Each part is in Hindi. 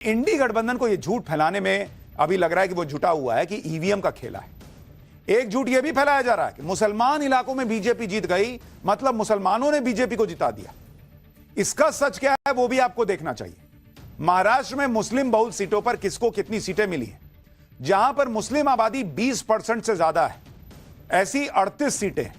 इंडी गठबंधन को यह झूठ फैलाने में अभी लग रहा है कि वो जुटा हुआ है कि ईवीएम का खेला है। एक झूठ यह भी फैलाया जा रहा है कि मुसलमान इलाकों में बीजेपी जीत गई, मतलब मुसलमानों ने बीजेपी को जिता दिया। इसका सच क्या है वो भी आपको देखना चाहिए। महाराष्ट्र में मुस्लिम बहुल सीटों पर किसको कितनी सीटें मिली हैं? जहां पर मुस्लिम आबादी 20% से ज्यादा है, ऐसी 38 सीटें हैं।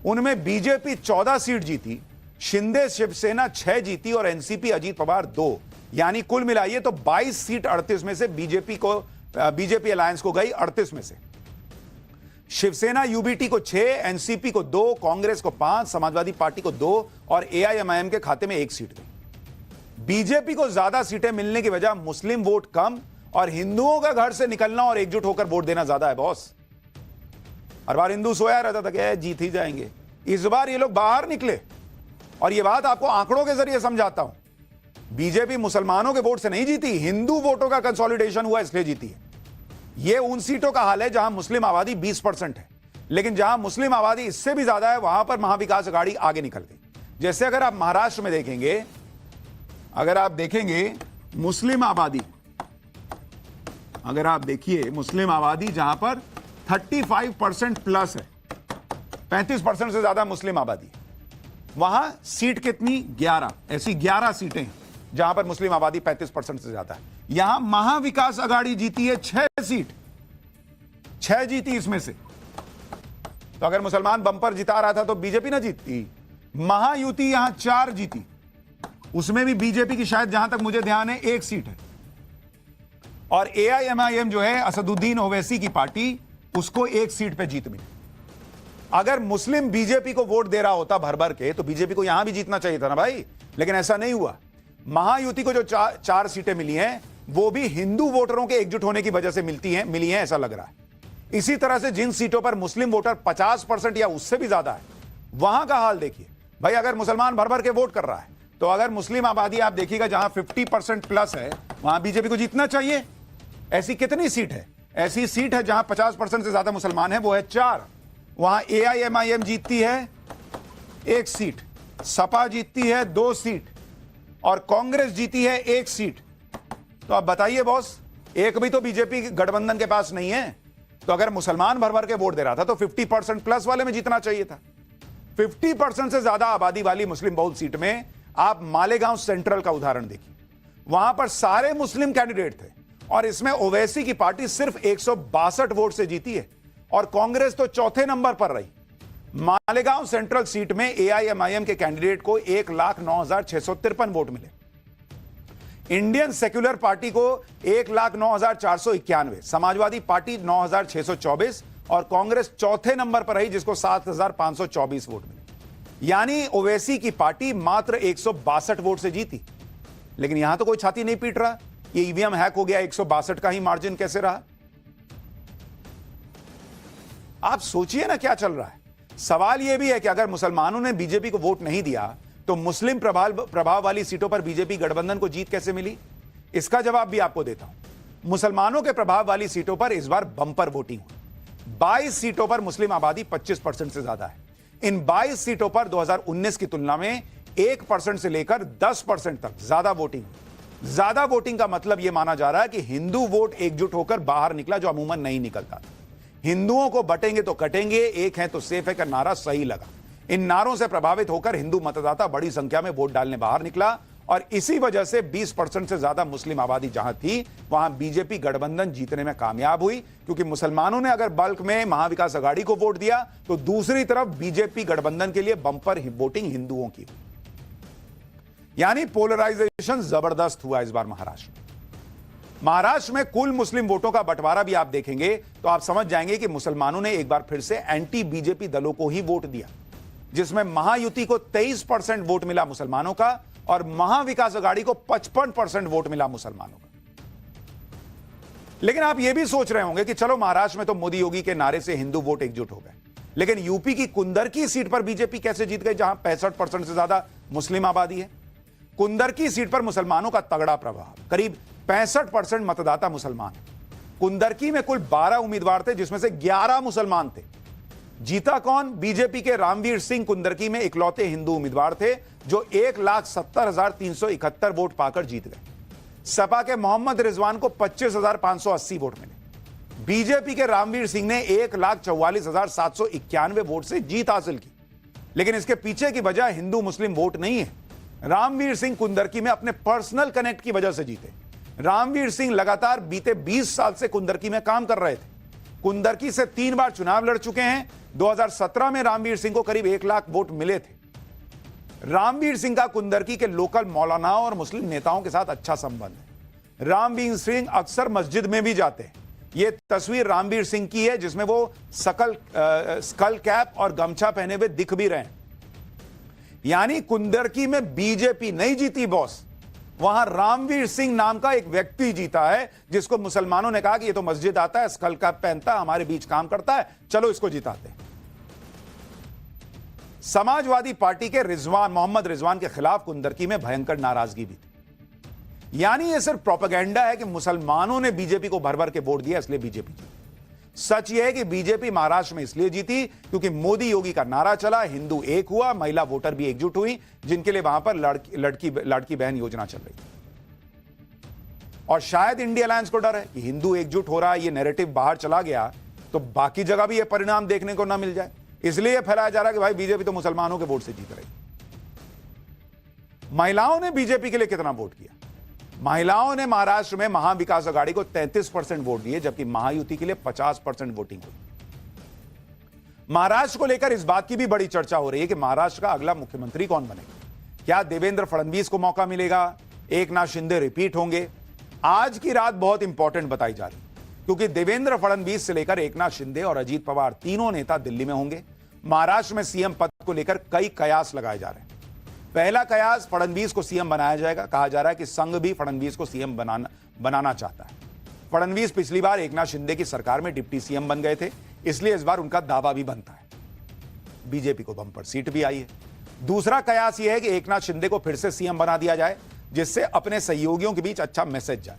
उनमें बीजेपी 14 सीट जीती, शिंदे शिवसेना 6 जीती और एनसीपी अजीत पवार 2, यानी कुल मिलाइए तो 22 सीट 38 में से बीजेपी अलायंस को गई। 38 में से शिवसेना यूबीटी को 6, एनसीपी को 2, कांग्रेस को 5, समाजवादी पार्टी को 2 और एआईएमआईएम के खाते में 1 सीट गई। बीजेपी को ज्यादा सीटें मिलने की वजह मुस्लिम वोट कम और हिंदुओं का घर से निकलना और एकजुट होकर वोट देना ज्यादा है। बॉस, हर बार हिंदू सोया रहता था कि जीत ही जाएंगे, इस बार ये लोग बाहर निकले और ये बात आपको आंकड़ों के जरिए समझाता हूं। बीजेपी मुसलमानों के वोट से नहीं जीती, हिंदू वोटों का कंसोलिडेशन हुआ इसलिए जीती है। यह उन सीटों का हाल है जहां मुस्लिम आबादी 20% है, लेकिन जहां मुस्लिम आबादी इससे भी ज्यादा है वहां पर महाविकास अघाड़ी आगे निकल गई। जैसे अगर आप महाराष्ट्र में देखेंगे, अगर आप देखेंगे मुस्लिम आबादी, अगर आप देखिए मुस्लिम आबादी जहां पर 35% प्लस है, 35% से ज्यादा मुस्लिम आबादी, वहां सीट कितनी? 11। ऐसी 11 सीटें हैं जहां पर मुस्लिम आबादी 35% से ज्यादा है। यहां महाविकास अघाड़ी जीती है 6 सीट, 6 जीती इसमें से। तो अगर मुसलमान बंपर जिता रहा था तो बीजेपी ना जीतती। महायुति यहां 4 जीती, उसमें भी बीजेपी की शायद जहां तक मुझे ध्यान है 1 सीट है। और एआईएमआईएम जो है असदुद्दीन ओवैसी की पार्टी, उसको 1 सीट पे जीत मिली। अगर मुस्लिम बीजेपी को वोट दे रहा होता भर भर के तो बीजेपी को यहां भी जीतना चाहिए था ना भाई, लेकिन ऐसा नहीं हुआ। महायुति को जो 4 सीटें मिली हैं वो भी हिंदू वोटरों के एकजुट होने की वजह से मिली हैं ऐसा लग रहा है। इसी तरह से जिन सीटों पर मुस्लिम वोटर 50% या उससे भी ज्यादा है, वहां का हाल देखिए भाई। अगर मुसलमान भर भर के वोट कर रहा है तो अगर मुस्लिम आबादी आप देखिएगा जहां 50% प्लस है वहां बीजेपी को जीतना चाहिए। ऐसी कितनी सीट है? ऐसी सीट है जहां 50% से ज्यादा मुसलमान है, वो है 4। वहां एआईएमआईएम जीतती है 1 सीट, सपा जीतती है 2 सीट और कांग्रेस जीती है 1 सीट। तो आप बताइए बॉस, एक भी तो बीजेपी गठबंधन के पास नहीं है। तो अगर मुसलमान भर भर के वोट दे रहा था तो 50% प्लस वाले में जीतना चाहिए था। 50% से ज्यादा आबादी वाली मुस्लिम बहुल सीट में आप मालेगांव सेंट्रल का उदाहरण देखिए, वहां पर सारे मुस्लिम कैंडिडेट थे और इसमें ओवैसी की पार्टी सिर्फ 162 वोट से जीती है और कांग्रेस तो चौथे नंबर पर रही। मालेगांव सेंट्रल सीट में एआईएमआईएम के कैंडिडेट को 1,09,653 वोट मिले, इंडियन सेक्युलर पार्टी को 1,09,491, समाजवादी पार्टी 9,624 और कांग्रेस चौथे नंबर पर रही जिसको 7,524 वोट मिले। यानी ओवैसी की पार्टी मात्र 162 वोट से जीती। लेकिन यहां तो कोई छाती नहीं पीट रहा, ये ईवीएम हैक हो गया, 162 का ही मार्जिन कैसे रहा? आप सोचिए ना क्या चल रहा है। सवाल यह भी है कि अगर मुसलमानों ने बीजेपी को वोट नहीं दिया तो मुस्लिम प्रभाव वाली सीटों पर बीजेपी गठबंधन को जीत कैसे मिली? इसका जवाब भी आपको देता हूं। मुसलमानों के प्रभाव वाली सीटों पर इस बार बंपर वोटिंग हुई। 22 सीटों पर मुस्लिम आबादी 25% से ज्यादा है। इन 22 सीटों पर 2019 की तुलना में 1% से लेकर 10% तक ज्यादा वोटिंग हुई। ज्यादा वोटिंग का मतलब यह माना जा रहा है कि हिंदू वोट एकजुट होकर बाहर निकला, जो अमूमन नहीं निकलता था। हिंदुओं को बटेंगे तो कटेंगे, एक है तो सेफ है का नारा सही लगा। इन नारों से प्रभावित होकर हिंदू मतदाता बड़ी संख्या में वोट डालने बाहर निकला और इसी वजह से 20% से ज्यादा मुस्लिम आबादी जहां थी वहां बीजेपी गठबंधन जीतने में कामयाब हुई, क्योंकि मुसलमानों ने अगर बल्क में महाविकास अघाड़ी को वोट दिया तो दूसरी तरफ बीजेपी गठबंधन के लिए बंपर वोटिंग हिंदुओं की। यानी पोलराइजेशन जबरदस्त हुआ इस बार महाराष्ट्र में। महाराष्ट्र में कुल मुस्लिम वोटों का बंटवारा भी आप देखेंगे तो आप समझ जाएंगे कि मुसलमानों ने एक बार फिर से एंटी बीजेपी दलों को ही वोट दिया, जिसमें महायुति को 23% वोट मिला मुसलमानों का और महाविकास अघाड़ी को 55% वोट मिला मुसलमानों का। लेकिन आप यह भी सोच रहे होंगे कि चलो महाराष्ट्र में तो मोदी योगी के नारे से हिंदू वोट एकजुट हो गए, लेकिन यूपी की कुंदरकी सीट पर बीजेपी कैसे जीत गई जहां 65% से ज्यादा मुस्लिम आबादी है? कुंदरकी सीट पर मुसलमानों का तगड़ा प्रभाव, करीब 65% मतदाता मुसलमान है। कुंदरकी में कुल 12 उम्मीदवार थे जिसमें से 11 मुसलमान थे। जीता कौन? बीजेपी के रामवीर सिंह कुंदरकी में इकलौते हिंदू उम्मीदवार थे जो 1,70,371 वोट पाकर जीत गए। सपा के मोहम्मद रिजवान को 25,580 वोट मिले। बीजेपी के रामवीर सिंह ने 1,44,791 वोट से जीत हासिल की। लेकिन इसके पीछे की वजह हिंदू मुस्लिम वोट नहीं है। रामवीर सिंह कुंदरकी में अपने पर्सनल कनेक्ट की वजह से जीते। रामवीर सिंह लगातार बीते 20 साल से कुंदरकी में काम कर रहे थे। कुंदरकी से 3 बार चुनाव लड़ चुके हैं। 2017 में रामवीर सिंह को करीब 1 लाख वोट मिले थे। रामवीर सिंह का कुंदरकी के लोकल मौलानाओं और मुस्लिम नेताओं के साथ अच्छा संबंध है। रामवीर सिंह अक्सर मस्जिद में भी जाते हैं। यह तस्वीर रामवीर सिंह की है जिसमें वो स्कल कैप और गमछा पहने हुए दिख भी रहे हैं। यानी कुंदरकी में बीजेपी नहीं जीती बॉस, वहां रामवीर सिंह नाम का एक व्यक्ति जीता है जिसको मुसलमानों ने कहा कि ये तो मस्जिद आता है, स्कल कैप पहनता है, हमारे बीच काम करता है, चलो इसको जिताते हैं। समाजवादी पार्टी के मोहम्मद रिजवान के खिलाफ कुंदरकी में भयंकर नाराजगी भी थी। यानी यह सिर्फ प्रोपेगेंडा है कि मुसलमानों ने बीजेपी को भर भर के वोट दिया इसलिए बीजेपी जीती। सच यह है कि बीजेपी महाराष्ट्र में इसलिए जीती क्योंकि मोदी योगी का नारा चला, हिंदू एक हुआ, महिला वोटर भी एकजुट हुई, जिनके लिए वहां पर लड़की बहन योजना चल रही थी। और शायद इंडिया अलायंस को डर है कि हिंदू एकजुट हो रहा है, ये नैरेटिव बाहर चला गया तो बाकी जगह भी यह परिणाम देखने को ना मिल जाए, इसलिए यह फैलाया जा रहा है कि भाई बीजेपी तो मुसलमानों के वोट से जीत रही। महिलाओं ने बीजेपी के लिए कितना वोट किया? महिलाओं ने महाराष्ट्र में महाविकास आघाड़ी को 33% वोट दिए, जबकि महायुति के लिए 50% वोटिंग हुई। महाराष्ट्र को लेकर इस बात की भी बड़ी चर्चा हो रही है कि महाराष्ट्र का अगला मुख्यमंत्री कौन बनेगा। क्या देवेंद्र फडणवीस को मौका मिलेगा? एकनाथ शिंदे रिपीट होंगे? आज की रात बहुत इंपॉर्टेंट बताई जा रही है क्योंकि देवेंद्र फडणवीस से लेकर एकनाथ शिंदे और अजीत पवार तीनों नेता दिल्ली में होंगे। महाराष्ट्र में सीएम पद को लेकर कई कयास लगाए जा रहे हैं। पहला कयास, फडणवीस को सीएम बनाया जाएगा। कहा जा रहा है कि संघ भी फडणवीस को सीएम बनाना चाहता है। फडणवीस पिछली बार एकनाथ शिंदे की सरकार में डिप्टी सीएम बन गए थे, इसलिए इस बार उनका दावा भी बनता है। बीजेपी को बम्पर सीट भी आई है। दूसरा कयास यह है कि एकनाथ शिंदे को फिर से सीएम बना दिया जाए, जिससे अपने सहयोगियों के बीच अच्छा मैसेज जाए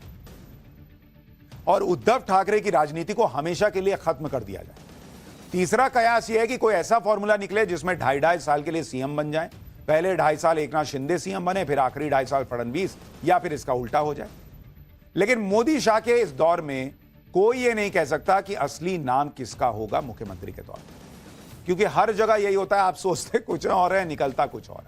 और उद्धव ठाकरे की राजनीति को हमेशा के लिए खत्म कर दिया जाए। तीसरा कयास यह है कि कोई ऐसा फॉर्मूला निकले जिसमें 2.5 साल के लिए सीएम बन जाए। पहले 2.5 साल एकनाथ शिंदे सीएम बने, फिर आखिरी 2.5 साल फडणवीस, या फिर इसका उल्टा हो जाए। लेकिन मोदी शाह के इस दौर में कोई यह नहीं कह सकता कि असली नाम किसका होगा मुख्यमंत्री के तौर पर, क्योंकि हर जगह यही होता है, आप सोचते कुछ और है, निकलता कुछ और है।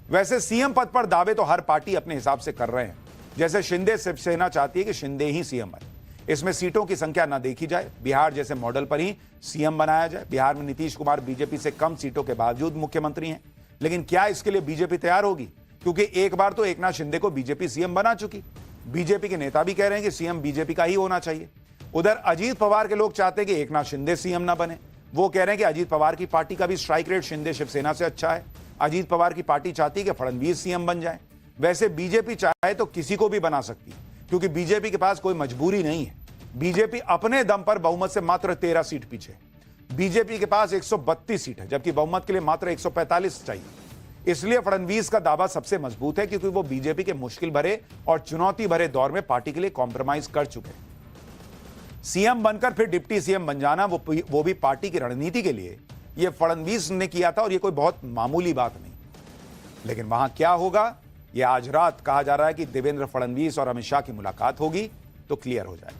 वैसे सीएम पद पर दावे तो हर पार्टी अपने हिसाब से कर रहे हैं। जैसे शिंदे शिवसेना चाहती है कि शिंदे ही सीएम बने, इसमें सीटों की संख्या ना देखी जाए, बिहार जैसे मॉडल पर ही सीएम बनाया जाए। बिहार में नीतीश कुमार बीजेपी से कम सीटों के बावजूद मुख्यमंत्री हैं, लेकिन क्या इसके लिए बीजेपी तैयार होगी? क्योंकि एक बार तो एकनाथ शिंदे को बीजेपी सीएम बना चुकी। बीजेपी के नेता भी कह रहे हैं कि सीएम बीजेपी का ही होना चाहिए। उधर अजीत पवार के लोग चाहते हैं कि एकनाथ शिंदे सीएम ना बने। वो कह रहे हैं कि अजीत पवार की पार्टी का भी स्ट्राइक रेट शिंदे शिवसेना से अच्छा है। अजीत पवार की पार्टी चाहती है कि फडणवीस सीएम बन जाए। वैसे बीजेपी चाहे तो किसी को भी बना सकती है, क्योंकि बीजेपी के पास कोई मजबूरी नहीं है। बीजेपी अपने दम पर बहुमत से मात्र 13 सीट पीछे। बीजेपी के पास 132 सीट है, जबकि बहुमत के लिए मात्र 145 चाहिए। इसलिए फडणवीस का दावा सबसे मजबूत है, क्योंकि वो बीजेपी के मुश्किल भरे और चुनौती भरे दौर में पार्टी के लिए कॉम्प्रोमाइज कर चुके हैं। सीएम बनकर फिर डिप्टी सीएम बन जाना, वो भी पार्टी की रणनीति के लिए, ये फडणवीस ने किया था और ये कोई बहुत मामूली बात नहीं। लेकिन वहां क्या होगा, यह आज रात कहा जा रहा है कि देवेंद्र फडणवीस और अमित शाह की मुलाकात होगी तो क्लियर हो जाएगा।